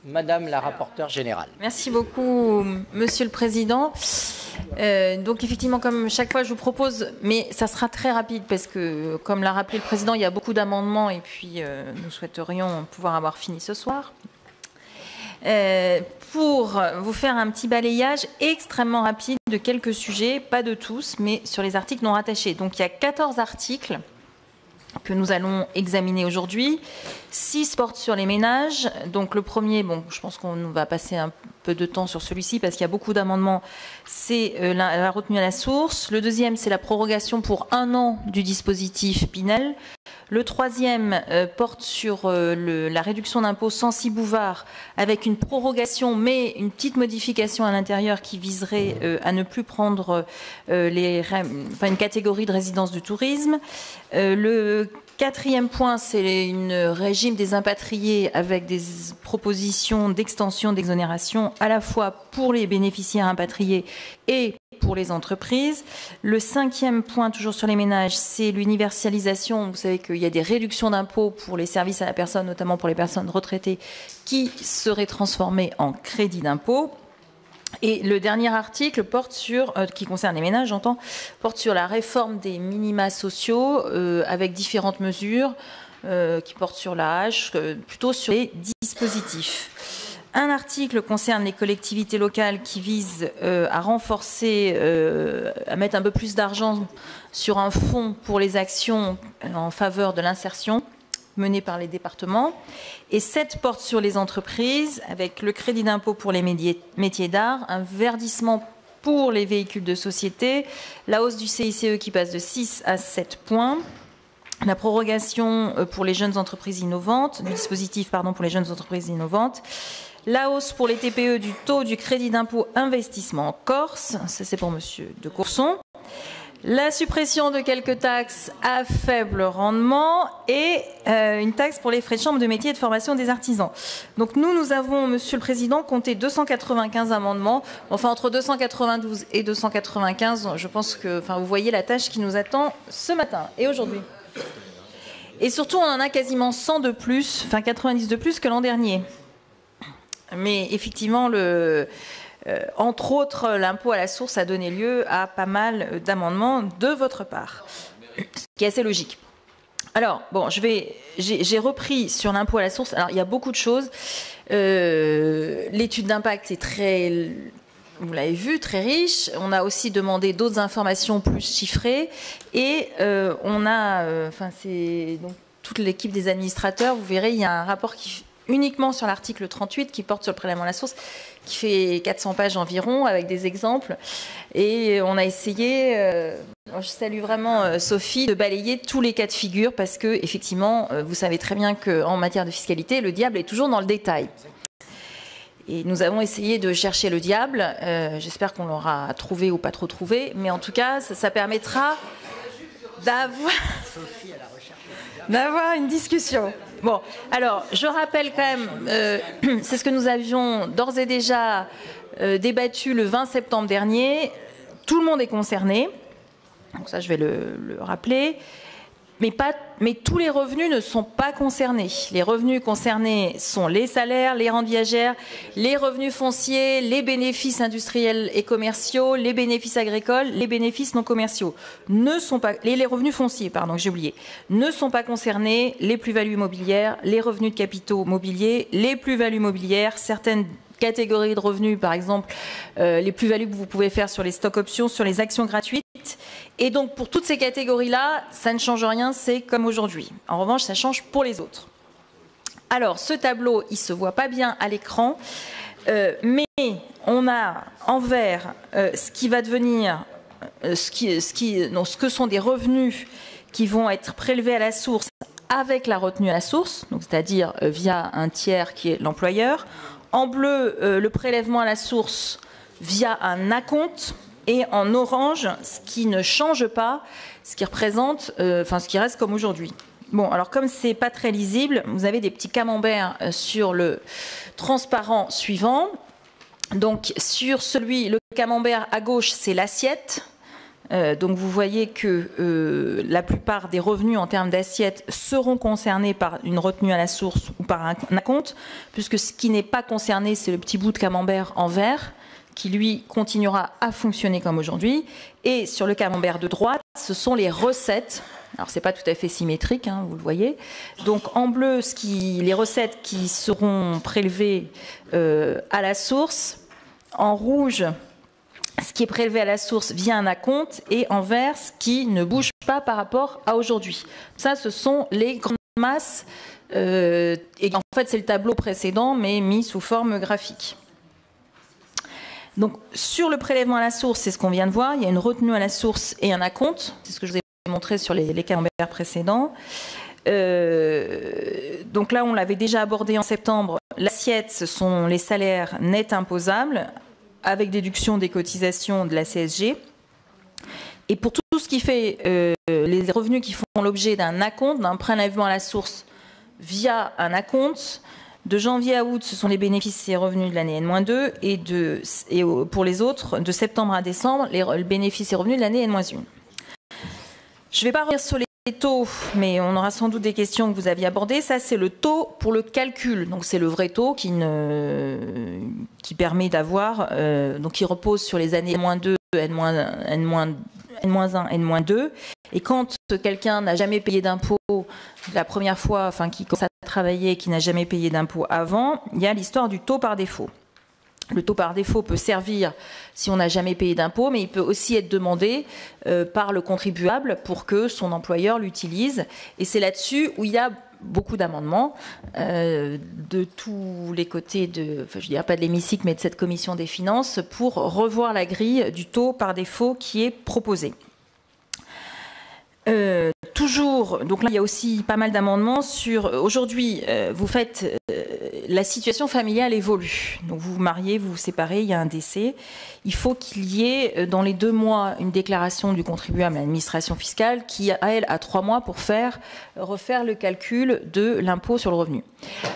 Madame la rapporteure générale. Merci beaucoup, Monsieur le Président. Donc effectivement, comme chaque fois, je vous propose, mais ça sera très rapide parce que, comme l'a rappelé le Président, il y a beaucoup d'amendements et puis nous souhaiterions pouvoir avoir fini ce soir. Pour vous faire un petit balayage extrêmement rapide de quelques sujets, pas de tous, mais sur les articles non rattachés. Donc il y a 14 articles que nous allons examiner aujourd'hui. 6 portent sur les ménages. Donc le premier, bon, je pense qu'on va passer un peu de temps sur celui-ci parce qu'il y a beaucoup d'amendements, c'est la retenue à la source. Le deuxième, c'est la prorogation pour 1 an du dispositif Pinel. Le troisième porte sur la réduction d'impôt sans Bouvard avec une prorogation, mais une petite modification à l'intérieur qui viserait à ne plus prendre une catégorie de résidence du tourisme. Le quatrième point, c'est un régime des impatriés avec des propositions d'extension d'exonération à la fois pour les bénéficiaires impatriés et pour les entreprises. Le cinquième point, toujours sur les ménages, c'est l'universalisation. Vous savez qu'il y a des réductions d'impôts pour les services à la personne, notamment pour les personnes retraitées, qui seraient transformées en crédit d'impôt. Et le dernier article porte sur, qui concerne les ménages, j'entends, porte sur la réforme des minima sociaux avec différentes mesures qui portent sur l'âge, plutôt sur les dispositifs. Un article concerne les collectivités locales qui vise à renforcer, à mettre un peu plus d'argent sur un fonds pour les actions en faveur de l'insertion menées par les départements. Et 7 portent sur les entreprises, avec le crédit d'impôt pour les métiers d'art, un verdissement pour les véhicules de société, la hausse du CICE qui passe de 6 à 7 points, la prorogation pour les jeunes entreprises innovantes, du dispositif pour les jeunes entreprises innovantes, la hausse pour les TPE du taux du crédit d'impôt investissement en Corse, ça c'est pour Monsieur de Courson, la suppression de quelques taxes à faible rendement et une taxe pour les frais de chambre de métier et de formation des artisans. Donc nous avons, Monsieur le Président, compté 295 amendements. Enfin, entre 292 et 295, je pense que vous voyez la tâche qui nous attend ce matin et aujourd'hui. Et surtout, on en a quasiment 100 de plus, 90 de plus que l'an dernier. Mais effectivement, entre autres, l'impôt à la source a donné lieu à pas mal d'amendements de votre part, ce qui est assez logique. Alors, bon, j'ai repris sur l'impôt à la source. Alors, il y a beaucoup de choses. L'étude d'impact est très, vous l'avez vu, très riche. On a aussi demandé d'autres informations plus chiffrées. Et on a, c'est donc toute l'équipe des administrateurs, vous verrez, il y a un rapport qui uniquement sur l'article 38 qui porte sur le prélèvement à la source, qui fait 400 pages environ avec des exemples. Et on a essayé, je salue vraiment Sophie, de balayer tous les cas de figure parce que effectivement, vous savez très bien qu'en matière de fiscalité, le diable est toujours dans le détail. Et nous avons essayé de chercher le diable. J'espère qu'on l'aura trouvé ou pas trop trouvé, mais en tout cas, ça permettra d'avoir une discussion. Bon, alors, je rappelle quand même, c'est ce que nous avions d'ores et déjà débattu le 20 septembre dernier. Tout le monde est concerné, donc ça je vais le rappeler, mais tous les revenus ne sont pas concernés. Les revenus concernés sont les salaires, les rentes viagères, les revenus fonciers, les bénéfices industriels et commerciaux, les bénéfices agricoles, les bénéfices non commerciaux. Ne sont pas, les revenus fonciers, pardon, j'ai oublié, ne sont pas concernés les plus-values immobilières, les revenus de capitaux mobiliers, les plus-values mobilières, certaines catégories de revenus, par exemple, les plus-values que vous pouvez faire sur les stocks options, sur les actions gratuites. Et donc, pour toutes ces catégories-là, ça ne change rien, c'est comme aujourd'hui. En revanche, ça change pour les autres. Alors, ce tableau, il ne se voit pas bien à l'écran, mais on a en vert ce qui va devenir, ce que sont des revenus qui vont être prélevés à la source avec la retenue à la source, c'est-à-dire via un tiers qui est l'employeur. En bleu, le prélèvement à la source via un acompte. Et en orange, ce qui ne change pas, ce qui représente, ce qui reste comme aujourd'hui. Bon, alors comme c'est pas très lisible, vous avez des petits camemberts sur le transparent suivant. Donc sur le camembert à gauche, c'est l'assiette. Donc vous voyez que la plupart des revenus en termes d'assiette seront concernés par une retenue à la source ou par un acompte, puisque ce qui n'est pas concerné, c'est le petit bout de camembert en vert, qui lui continuera à fonctionner comme aujourd'hui. Et sur le camembert de droite, ce sont les recettes. Alors c'est pas tout à fait symétrique, hein, vous le voyez. Donc en bleu, les recettes qui seront prélevées à la source. En rouge, ce qui est prélevé à la source via un acompte, et en vert, ce qui ne bouge pas par rapport à aujourd'hui. Ça, ce sont les grandes masses. Et en fait, c'est le tableau précédent, mais mis sous forme graphique. Donc, sur le prélèvement à la source, c'est ce qu'on vient de voir. Il y a une retenue à la source et un acompte. C'est ce que je vous ai montré sur les camemberts précédents. Donc là, on l'avait déjà abordé en septembre. L'assiette, ce sont les salaires nets imposables, avec déduction des cotisations de la CSG. Et pour tout ce qui fait les revenus qui font l'objet d'un acompte, d'un prélèvement à la source via un acompte, de janvier à août, ce sont les bénéfices et revenus de l'année N-2, et pour les autres, de septembre à décembre, les bénéfices et revenus de l'année N-1. Je ne vais pas revenir sur les taux, mais on aura sans doute des questions que vous aviez abordées. Ça, c'est le taux pour le calcul. Donc, c'est le vrai taux qui permet d'avoir, donc qui repose sur les années N-2, N-1, N-2. Et quand quelqu'un n'a jamais payé d'impôt la première fois, enfin, qui commence à travailler, qui n'a jamais payé d'impôt avant, il y a l'histoire du taux par défaut. Le taux par défaut peut servir si on n'a jamais payé d'impôt, mais il peut aussi être demandé par le contribuable pour que son employeur l'utilise. Et c'est là-dessus où il y a beaucoup d'amendements de tous les côtés, enfin, je ne dirais pas de l'hémicycle, mais de cette commission des finances, pour revoir la grille du taux par défaut qui est proposée. Toujours, donc là il y a aussi pas mal d'amendements sur aujourd'hui, vous faites la situation familiale évolue. Donc vous vous mariez, vous vous séparez, il y a un décès. Il faut qu'il y ait dans les 2 mois une déclaration du contribuable à l'administration fiscale qui, elle, a 3 mois pour refaire le calcul de l'impôt sur le revenu.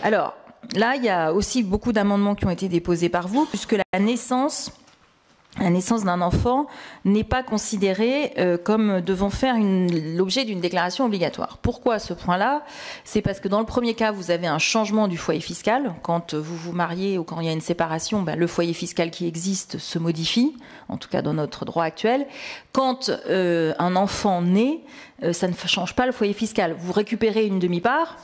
Alors là, il y a aussi beaucoup d'amendements qui ont été déposés par vous, puisque la naissance d'un enfant n'est pas considérée comme devant faire l'objet d'une déclaration obligatoire. Pourquoi ce point-là? C'est parce que dans le premier cas, vous avez un changement du foyer fiscal. Quand vous vous mariez ou quand il y a une séparation, le foyer fiscal qui existe se modifie, en tout cas dans notre droit actuel. Quand un enfant naît, ça ne change pas le foyer fiscal. Vous récupérez une demi-part.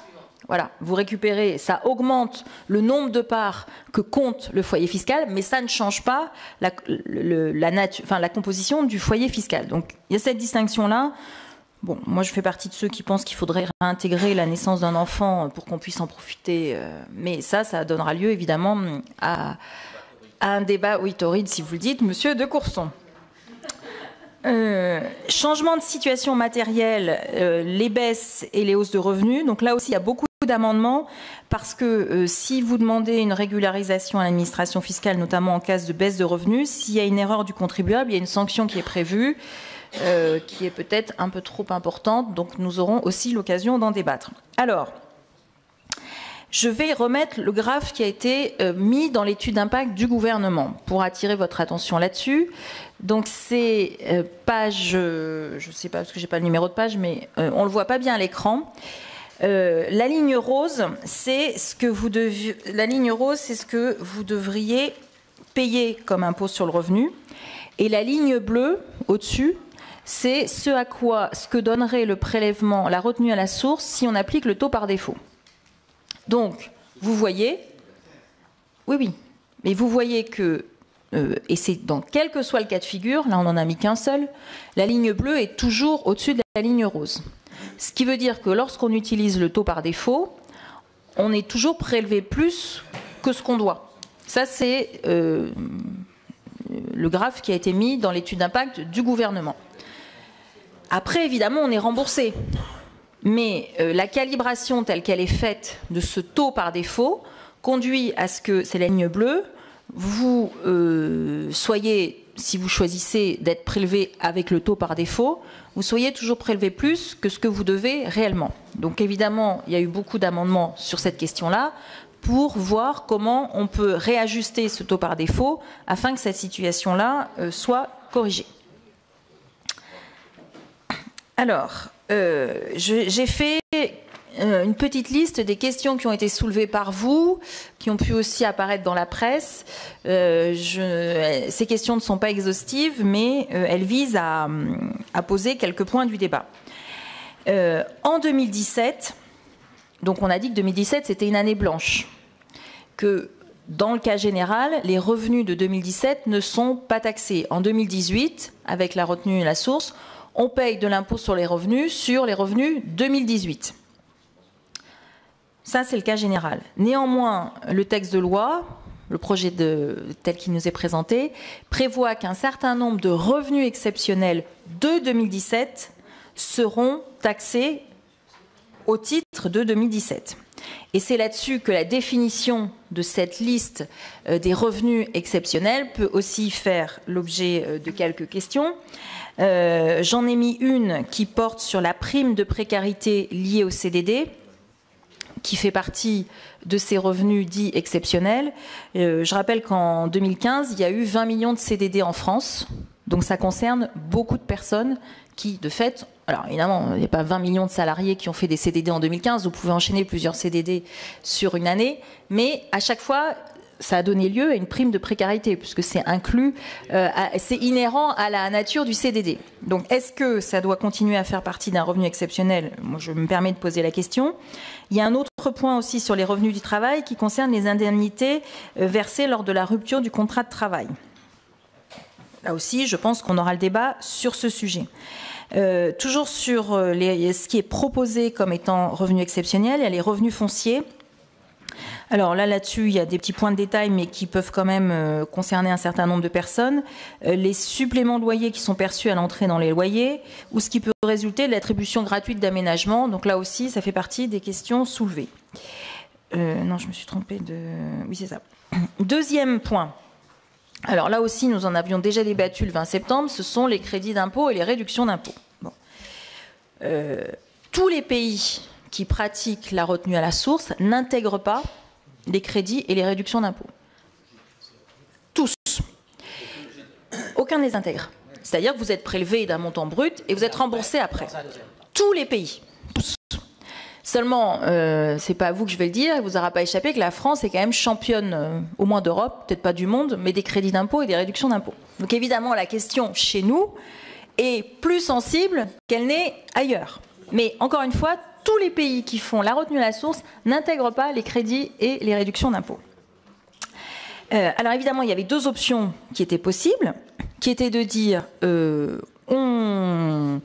Voilà, vous récupérez, ça augmente le nombre de parts que compte le foyer fiscal, mais ça ne change pas la composition du foyer fiscal. Donc il y a cette distinction-là. Bon, moi je fais partie de ceux qui pensent qu'il faudrait réintégrer la naissance d'un enfant pour qu'on puisse en profiter, mais ça donnera lieu évidemment à un débat. Oui, Tauride, si vous le dites, monsieur de Courson. Changement de situation matérielle, les baisses et les hausses de revenus. Donc là aussi, il y a beaucoup d'amendements parce que si vous demandez une régularisation à l'administration fiscale, notamment en cas de baisse de revenus, s'il y a une erreur du contribuable, il y a une sanction qui est prévue, qui est peut-être un peu trop importante. Donc nous aurons aussi l'occasion d'en débattre. Alors, je vais remettre le graphe qui a été mis dans l'étude d'impact du gouvernement pour attirer votre attention là-dessus. Donc c'est page, je ne sais pas parce que j'ai pas le numéro de page, mais on le voit pas bien à l'écran. La ligne rose, c'est ce que vous devriez payer comme impôt sur le revenu, et la ligne bleue au-dessus, c'est ce que donnerait le prélèvement, la retenue à la source si on applique le taux par défaut. Donc, vous voyez, oui, mais vous voyez que, et c'est dans quel que soit le cas de figure, là on n'en a mis qu'un seul, la ligne bleue est toujours au-dessus de la ligne rose. Ce qui veut dire que lorsqu'on utilise le taux par défaut, on est toujours prélevé plus que ce qu'on doit. Ça, c'est le graphe qui a été mis dans l'étude d'impact du gouvernement. Après, évidemment, on est remboursé. Mais la calibration telle qu'elle est faite de ce taux par défaut conduit à ce que, c'est la ligne bleue, vous soyez, si vous choisissez d'être prélevé avec le taux par défaut, vous soyez toujours prélevé plus que ce que vous devez réellement. Donc évidemment, il y a eu beaucoup d'amendements sur cette question-là pour voir comment on peut réajuster ce taux par défaut afin que cette situation-là soit corrigée. Alors, j'ai fait une petite liste des questions qui ont été soulevées par vous, qui ont pu aussi apparaître dans la presse. Ces questions ne sont pas exhaustives, mais elles visent à poser quelques points du débat. En 2017, donc on a dit que 2017 c'était une année blanche, que dans le cas général, les revenus de 2017 ne sont pas taxés. En 2018, avec la retenue à la source, on paye de l'impôt sur les revenus 2018. Ça, c'est le cas général. Néanmoins, le texte de loi, le projet tel qu'il nous est présenté, prévoit qu'un certain nombre de revenus exceptionnels de 2017 seront taxés au titre de 2017. Et c'est là-dessus que la définition de cette liste des revenus exceptionnels peut aussi faire l'objet de quelques questions. J'en ai mis une qui porte sur la prime de précarité liée au CDD, qui fait partie de ces revenus dits exceptionnels. Je rappelle qu'en 2015, il y a eu 20 millions de CDD en France. Donc ça concerne beaucoup de personnes qui, de fait, alors évidemment, il n'y a pas 20 millions de salariés qui ont fait des CDD en 2015. Vous pouvez enchaîner plusieurs CDD sur une année. Mais à chaque fois, ça a donné lieu à une prime de précarité, puisque c'est inclus, c'est inhérent à la nature du CDD. Donc, est-ce que ça doit continuer à faire partie d'un revenu exceptionnel? Moi, je me permets de poser la question. Il y a un autre point aussi sur les revenus du travail qui concerne les indemnités versées lors de la rupture du contrat de travail. Là aussi, je pense qu'on aura le débat sur ce sujet. Toujours sur ce qui est proposé comme étant revenu exceptionnel, il y a les revenus fonciers. Alors là-dessus, il y a des petits points de détail, mais qui peuvent quand même concerner un certain nombre de personnes. Les suppléments de loyer qui sont perçus à l'entrée dans les loyers, ou ce qui peut résulter de l'attribution gratuite d'aménagement. Donc là aussi, ça fait partie des questions soulevées. Non, je me suis trompée de... Oui, c'est ça. Deuxième point. Alors là aussi, nous en avions déjà débattu le 20 septembre, ce sont les crédits d'impôt et les réductions d'impôt. Bon. Tous les pays qui pratiquent la retenue à la source n'intègrent pas les crédits et les réductions d'impôt. Tous. Aucun ne les intègre. C'est-à-dire que vous êtes prélevé d'un montant brut et vous êtes remboursé après. Tous les pays. Tous. Seulement, c'est pas à vous que je vais le dire, il ne vous aura pas échappé que la France est quand même championne, au moins d'Europe, peut-être pas du monde, mais des crédits d'impôt et des réductions d'impôt. Donc évidemment, la question chez nous est plus sensible qu'elle n'est ailleurs. Mais encore une fois, tous les pays qui font la retenue à la source n'intègrent pas les crédits et les réductions d'impôt. Alors évidemment, il y avait deux options qui étaient possibles, qui étaient de dire on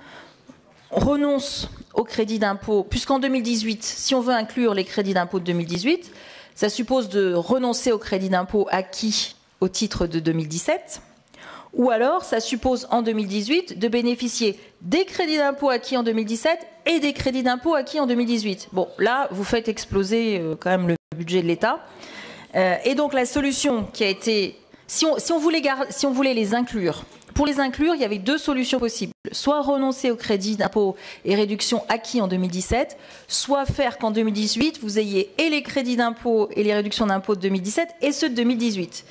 renonce au crédit d'impôt, puisqu'en 2018, si on veut inclure les crédits d'impôt de 2018, ça suppose de renoncer au crédit d'impôt acquis au titre de 2017, ou alors ça suppose en 2018 de bénéficier des crédits d'impôt acquis en 2017 et des crédits d'impôt acquis en 2018. Bon, là, vous faites exploser quand même le budget de l'État. Et donc la solution qui a été... Si on voulait les inclure, pour les inclure, il y avait deux solutions possibles. Soit renoncer au crédit d'impôt et réduction acquis en 2017, soit faire qu'en 2018, vous ayez et les crédits d'impôt et les réductions d'impôt de 2017 et ceux de 2018.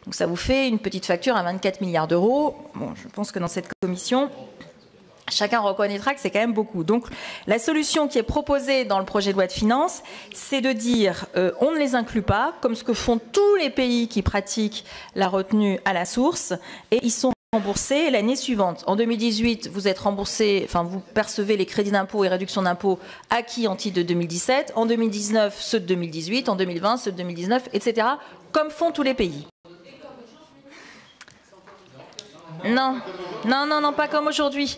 Donc ça vous fait une petite facture à 24 milliards d'euros. Bon, je pense que dans cette commission, chacun reconnaîtra que c'est quand même beaucoup. Donc la solution qui est proposée dans le projet de loi de finances, c'est de dire on ne les inclut pas, comme ce que font tous les pays qui pratiquent la retenue à la source, et ils sont remboursés l'année suivante. En 2018, vous êtes remboursé, enfin vous percevez les crédits d'impôt et réductions d'impôt acquis en titre de 2017, en 2019 ceux de 2018, en 2020 ceux de 2019, etc., comme font tous les pays. Non, pas comme aujourd'hui.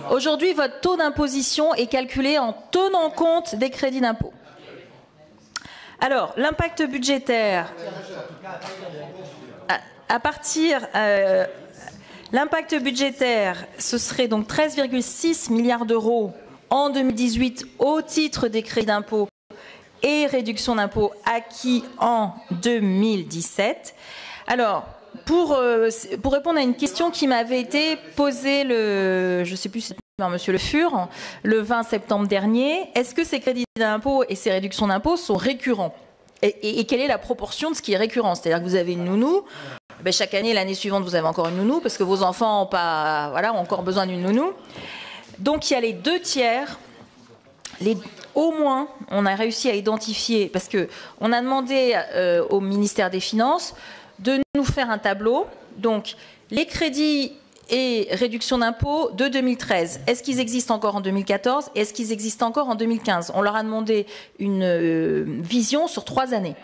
Aujourd'hui, votre taux d'imposition est calculé en tenant compte des crédits d'impôt. Alors, l'impact budgétaire, l'impact budgétaire, ce serait donc 13,6 milliards d'euros en 2018 au titre des crédits d'impôt et réductions d'impôt acquis en 2017. Alors, pour répondre à une question qui m'avait été posée je ne sais plus si c'était par Monsieur Le Fur, le 20 septembre dernier, est-ce que ces crédits d'impôt et ces réductions d'impôt sont récurrents et quelle est la proportion de ce qui est récurrent? C'est-à-dire que vous avez une nounou, ben chaque année, l'année suivante, vous avez encore une nounou, parce que vos enfants ont encore besoin d'une nounou. Donc il y a les 2 tiers, au moins, on a réussi à identifier, parce qu'on a demandé au ministère des Finances de nous faire un tableau. Donc les crédits et réductions d'impôts de 2013, est-ce qu'ils existent encore en 2014 et est-ce qu'ils existent encore en 2015? On leur a demandé une vision sur 3 années.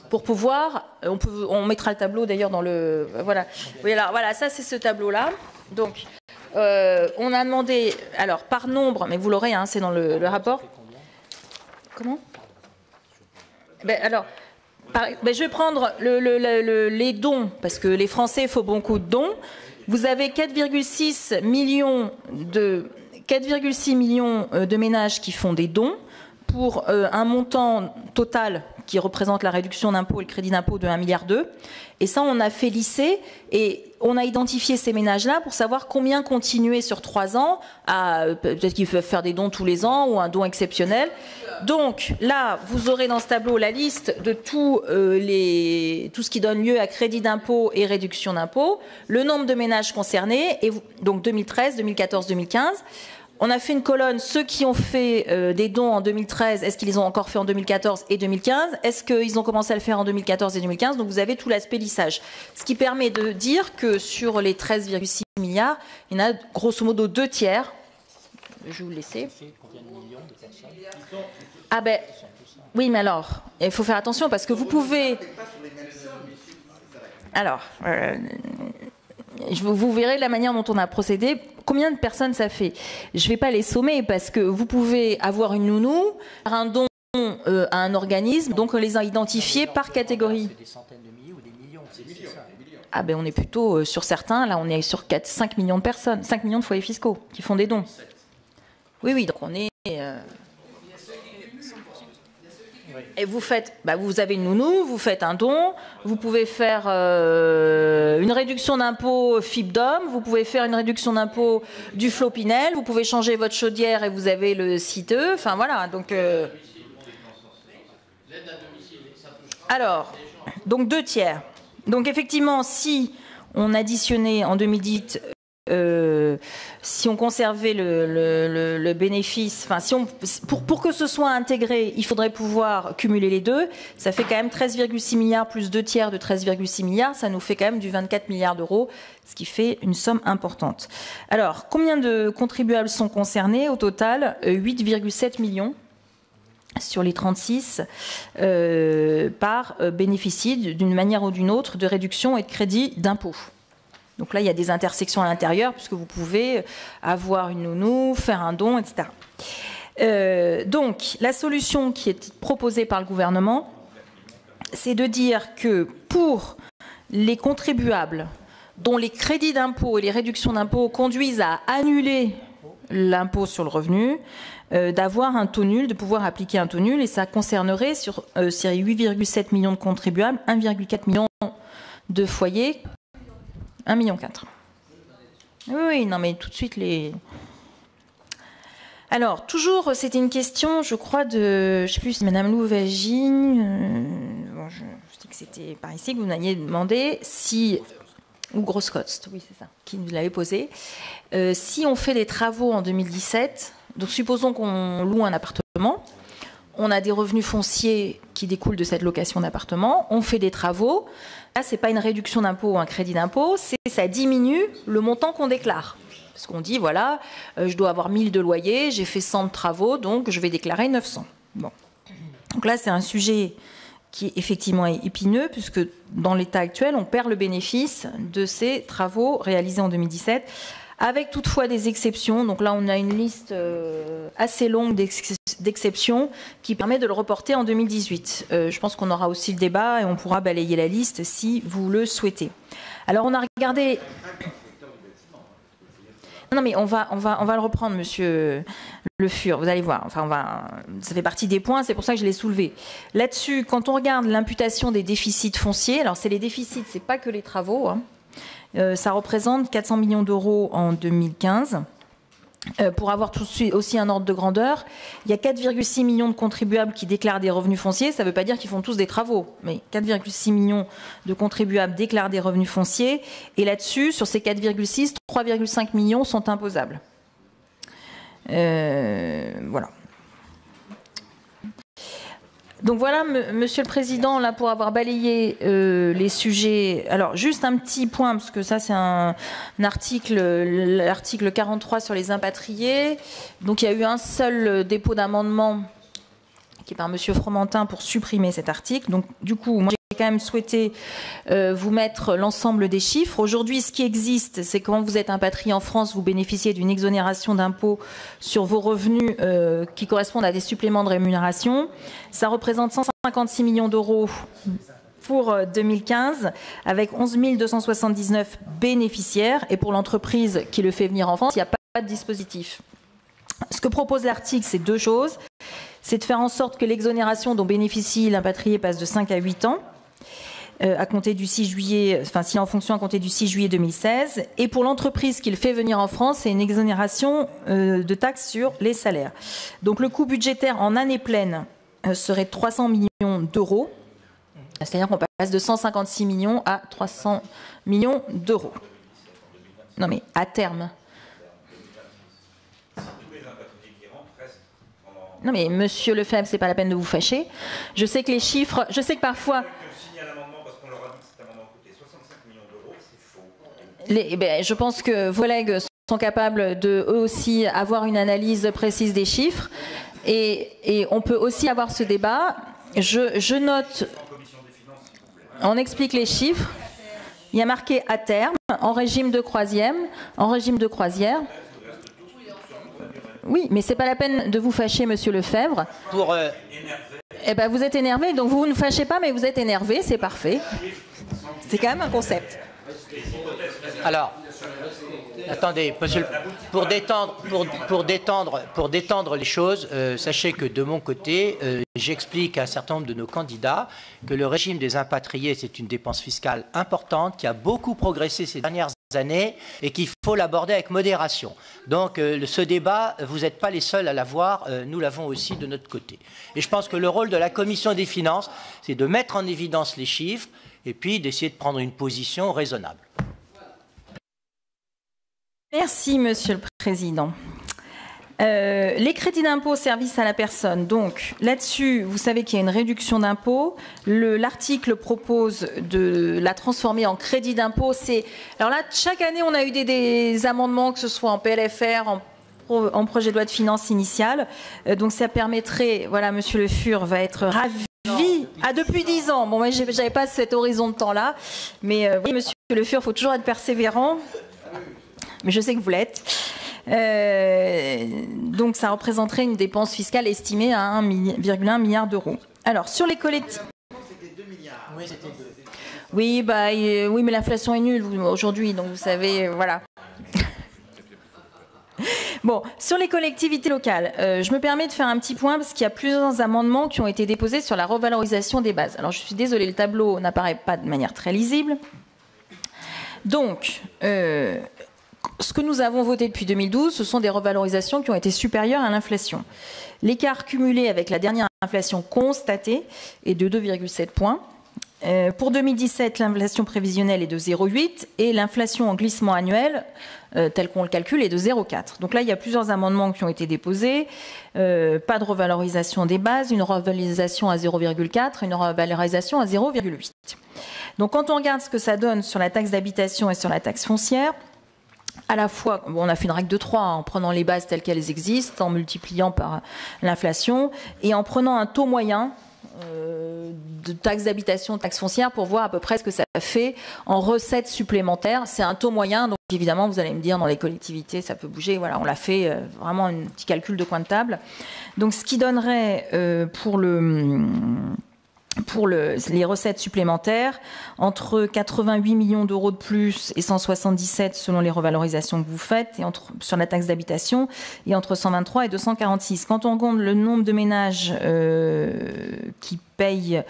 Pour pouvoir, on mettra le tableau d'ailleurs dans le... Voilà, oui, alors, voilà, ça c'est ce tableau-là. Donc, on a demandé, alors par nombre, mais vous l'aurez, hein, c'est dans le rapport. Comment? Alors, je vais prendre les dons, parce que les Français font beaucoup de dons. Vous avez 4,6 millions de ménages qui font des dons pour un montant total qui représente la réduction d'impôt et le crédit d'impôt de 1,2 milliard. Et ça, on a fait lisser et on a identifié ces ménages-là pour savoir combien continuer sur 3 ans. Peut-être qu'ils peuvent faire des dons tous les ans ou un don exceptionnel. Donc là, vous aurez dans ce tableau la liste de tout ce qui donne lieu à crédit d'impôt et réduction d'impôt, le nombre de ménages concernés, donc 2013, 2014, 2015. On a fait une colonne, ceux qui ont fait des dons en 2013, est-ce qu'ils les ont encore fait en 2014 et 2015? Est-ce qu'ils ont commencé à le faire en 2014 et 2015? Donc vous avez tout l'aspect lissage. Ce qui permet de dire que sur les 13,6 milliards, il y en a grosso modo 2 tiers. Je vais vous le laisser. Ah ben, oui, mais alors, il faut faire attention parce que vous pouvez... Alors... vous verrez la manière dont on a procédé. Combien de personnes ça fait? Je ne vais pas les sommer parce que vous pouvez avoir une nounou, faire un don à un organisme, donc on les a identifiés par catégorie. C'est des centaines de milliers ou des millions. Ah ben on est plutôt sur certains, là on est sur 5 millions de personnes, 5 millions de foyers fiscaux qui font des dons. Oui, donc on est... Et vous faites, vous avez une nounou, vous faites un don, vous pouvez faire une réduction d'impôt FIBDOM, vous pouvez faire une réduction d'impôt du Flopinel, vous pouvez changer votre chaudière et vous avez le CITE, enfin voilà, donc... Alors, donc 2 tiers. Donc effectivement, si on additionnait en 2010... si on conservait le bénéfice, enfin, pour que ce soit intégré, il faudrait pouvoir cumuler les deux. Ça fait quand même 13,6 milliards plus 2 tiers de 13,6 milliards. Ça nous fait quand même du 24 milliards d'euros, ce qui fait une somme importante. Alors, combien de contribuables sont concernés? Au total, 8,7 millions sur les 36 bénéficient d'une manière ou d'une autre de réduction et de crédit d'impôt. Donc là, il y a des intersections à l'intérieur, puisque vous pouvez avoir une nounou, faire un don, etc. Donc, la solution qui est proposée par le gouvernement, c'est de dire que pour les contribuables dont les crédits d'impôt et les réductions d'impôt conduisent à annuler l'impôt sur le revenu, d'avoir un taux nul, de pouvoir appliquer un taux nul, et ça concernerait sur 8,7 millions de contribuables, 1,4 million de foyers, 1,4 million. Oui, non, mais tout de suite les... Alors, toujours, c'était une question, je crois, de... Je ne sais plus, Madame Louvagie, je dis que c'était par ici que vous m'aviez demandé si... Ou Groscost, oui, c'est ça, qui nous l'avait posé. Si on fait des travaux en 2017, donc supposons qu'on loue un appartement, on a des revenus fonciers qui découlent de cette location d'appartement, on fait des travaux... Là, ce n'est pas une réduction d'impôt ou un crédit d'impôt, ça diminue le montant qu'on déclare. Parce qu'on dit, voilà, je dois avoir 1000 de loyer, j'ai fait 100 de travaux, donc je vais déclarer 900. Bon. Donc là, c'est un sujet qui est effectivement épineux, puisque dans l'état actuel, on perd le bénéfice de ces travaux réalisés en 2017, avec toutefois des exceptions. Donc là, on a une liste assez longue d'exceptions qui permet de le reporter en 2018. Je pense qu'on aura aussi le débat et on pourra balayer la liste si vous le souhaitez. Alors, on a regardé... Non, mais on va le reprendre, monsieur Le Fur, vous allez voir. Enfin, ça fait partie des points, c'est pour ça que je l'ai soulevé. Là-dessus, quand on regarde l'imputation des déficits fonciers, alors c'est les déficits, c'est pas que les travaux, hein. Ça représente 400 millions d'euros en 2015. Pour avoir tout de suite aussi un ordre de grandeur, il y a 4,6 millions de contribuables qui déclarent des revenus fonciers. Ça ne veut pas dire qu'ils font tous des travaux, mais 4,6 millions de contribuables déclarent des revenus fonciers. Et là-dessus, sur ces 4,6, 3,5 millions sont imposables. Voilà. Donc voilà, Monsieur le Président, là pour avoir balayé les sujets. Alors juste un petit point, parce que ça c'est un article, l'article 43 sur les impatriés. Donc il y a eu un seul dépôt d'amendement qui est par Monsieur Fromentin pour supprimer cet article. Donc du coup, moi j'ai quand même souhaité vous mettre l'ensemble des chiffres. Aujourd'hui, ce qui existe, c'est que quand vous êtes impatrié en France, vous bénéficiez d'une exonération d'impôt sur vos revenus qui correspondent à des suppléments de rémunération. Ça représente 156 millions d'euros pour 2015, avec 11 279 bénéficiaires. Et pour l'entreprise qui le fait venir en France, il n'y a pas de dispositif. Ce que propose l'article, c'est deux choses. C'est de faire en sorte que l'exonération dont bénéficie l'impatrié passe de 5 à 8 ans, à compter du 6 juillet, enfin si en fonction à compter du 6 juillet 2016. Et pour l'entreprise qui le fait venir en France, c'est une exonération de taxes sur les salaires. Donc le coût budgétaire en année pleine serait de 300 millions d'euros. C'est-à-dire qu'on passe de 156 millions à 300 millions d'euros. Non mais à terme. Non mais Monsieur Lefebvre, c'est pas la peine de vous fâcher. Je sais que les chiffres, je sais que parfois. Je pense que vos collègues sont capables de eux aussi avoir une analyse précise des chiffres et on peut aussi avoir ce débat. Je note. On explique les chiffres. Il y a marqué à terme, en régime de croisière. Oui, mais c'est pas la peine de vous fâcher, Monsieur Lefebvre. Eh ben, vous êtes énervé, donc vous ne fâchez pas, mais vous êtes énervé, c'est parfait. C'est quand même un concept. Alors, attendez, monsieur, pour détendre les choses, sachez que de mon côté, j'explique à un certain nombre de nos candidats que le régime des impatriés, c'est une dépense fiscale importante qui a beaucoup progressé ces dernières années et qu'il faut l'aborder avec modération. Donc ce débat, vous n'êtes pas les seuls à l'avoir, nous l'avons aussi de notre côté. Et je pense que le rôle de la Commission des finances, c'est de mettre en évidence les chiffres et puis d'essayer de prendre une position raisonnable. Merci, Monsieur le Président. Les crédits d'impôt service à la personne. Donc là-dessus, vous savez qu'il y a une réduction d'impôt. L'article propose de la transformer en crédit d'impôt. Alors là, chaque année, on a eu des amendements, que ce soit en PLFR, en projet de loi de finances initiale. Donc ça permettrait, voilà, Monsieur Le Fur va être ravi. Ah, depuis 10 ans. Bon, moi, j'avais pas cet horizon de temps-là. Mais oui, Monsieur Le Fur, il faut toujours être persévérant. Mais je sais que vous l'êtes. Donc ça représenterait une dépense fiscale estimée à 1,1 milliard d'euros. Alors sur les collectivités. C'était 2 milliards. Oui, c'était 2. Oui, oui, mais l'inflation est nulle aujourd'hui, donc vous savez, voilà. Bon, sur les collectivités locales, je me permets de faire un petit point parce qu'il y a plusieurs amendements qui ont été déposés sur la revalorisation des bases. Alors je suis désolée, le tableau n'apparaît pas de manière très lisible. Donc, ce que nous avons voté depuis 2012, ce sont des revalorisations qui ont été supérieures à l'inflation. L'écart cumulé avec la dernière inflation constatée est de 2,7 points. Pour 2017, l'inflation prévisionnelle est de 0,8 et l'inflation en glissement annuel, tel qu'on le calcule, est de 0,4. Donc là, il y a plusieurs amendements qui ont été déposés. Pas de revalorisation des bases, une revalorisation à 0,4, une revalorisation à 0,8. Donc quand on regarde ce que ça donne sur la taxe d'habitation et sur la taxe foncière, à la fois, on a fait une règle de 3 en prenant les bases telles qu'elles existent, en multipliant par l'inflation et en prenant un taux moyen de taxe d'habitation, taxe foncière pour voir à peu près ce que ça fait en recettes supplémentaires. C'est un taux moyen, donc évidemment, vous allez me dire dans les collectivités, ça peut bouger. Voilà, on l'a fait vraiment un petit calcul de coin de table. Donc ce qui donnerait pour les recettes supplémentaires, entre 88 millions d'euros de plus et 177 selon les revalorisations que vous faites, et sur la taxe d'habitation, et entre 123 et 246. Quand on compte le nombre de ménages qui payent,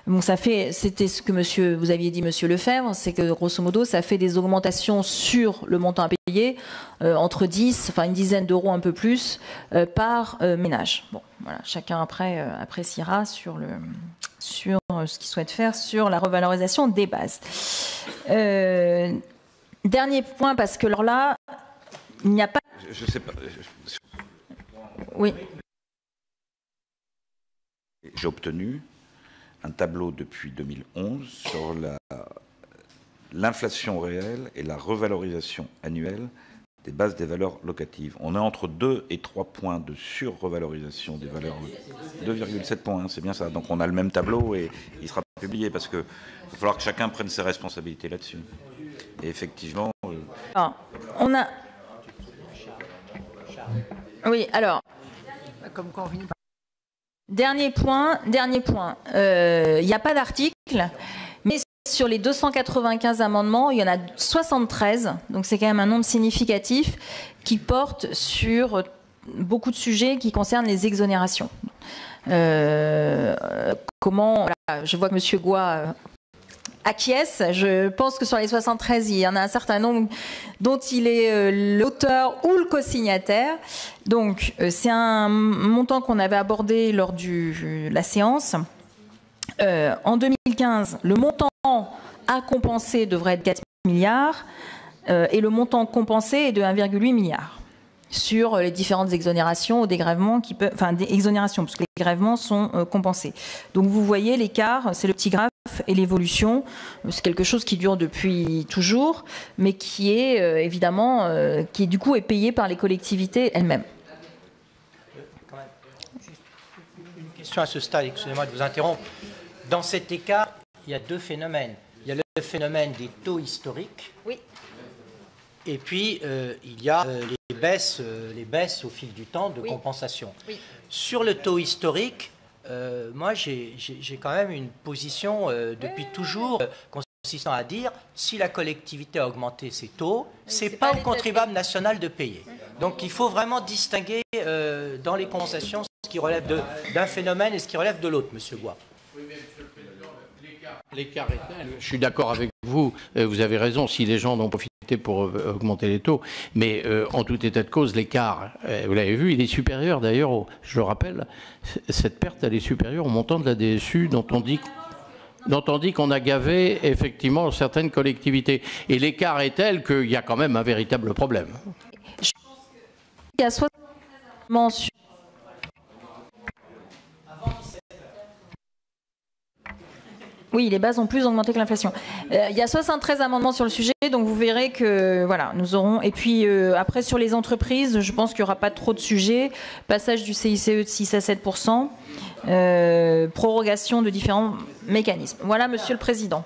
bon, ça fait, c'était ce que vous aviez dit, Monsieur Lefebvre, c'est que grosso modo, ça fait des augmentations sur le montant à payer, entre 10, enfin une dizaine d'euros un peu plus, par ménage. Bon, voilà, chacun après appréciera sur ce qu'il souhaite faire sur la revalorisation des bases. Dernier point, parce que alors là, il n'y a pas... Je sais pas. oui. J'ai obtenu un tableau depuis 2011 sur l'inflation réelle et la revalorisation annuelle des bases des valeurs locatives. On est entre 2 et 3 points de sur-revalorisation des valeurs. 2,7 points, c'est bien ça. Donc on a le même tableau et il sera publié parce qu'il va falloir que chacun prenne ses responsabilités là-dessus. Et effectivement... Alors, on a... Oui, alors... Comme quand on finit par... Dernier point. Il n'y a pas d'article, mais sur les 295 amendements, il y en a 73, donc c'est quand même un nombre significatif qui porte sur beaucoup de sujets qui concernent les exonérations. Comment, voilà, je vois que M. Goy acquiesce. Je pense que sur les 73, il y en a un certain nombre dont il est l'auteur ou le co-signataire. Donc, c'est un montant qu'on avait abordé lors de la séance. En 2015, le montant à compenser devrait être 4 milliards et le montant compensé est de 1,8 milliard sur les différentes exonérations ou dégrèvements qui peuvent, enfin des exonérations parce que les dégrèvements sont compensés. Donc vous voyez l'écart, c'est le petit graphe et l'évolution, c'est quelque chose qui dure depuis toujours, mais qui est évidemment, qui du coup est payé par les collectivités elles-mêmes. Une question à ce stade, excusez-moi de vous interrompre. Dans cet écart, il y a deux phénomènes. Il y a le phénomène des taux historiques. Oui. Et puis, il y a les baisses au fil du temps de compensation. Oui. Sur le taux historique, moi, j'ai quand même une position depuis toujours consistant à dire si la collectivité a augmenté ses taux, c'est pas au contribuable national de payer. Donc, il faut vraiment distinguer dans les compensations ce qui relève d'un phénomène et ce qui relève de l'autre, Monsieur Goy. L'écart est tel. Je suis d'accord avec vous. Vous avez raison. Si les gens en ont profité pour augmenter les taux, mais en tout état de cause, l'écart, vous l'avez vu, il est supérieur. D'ailleurs, je le rappelle, cette perte, elle est supérieure au montant de la DSU dont on dit qu'on a gavé effectivement certaines collectivités. Et l'écart est tel qu'il y a quand même un véritable problème. Il y a 60 mentions. Oui, les bases ont plus augmenté que l'inflation. Il y a 73 amendements sur le sujet, donc vous verrez que voilà, nous aurons. Et puis après sur les entreprises, je pense qu'il n'y aura pas trop de sujets. Passage du CICE de 6 à 7%, prorogation de différents mécanismes. Voilà, Monsieur le Président.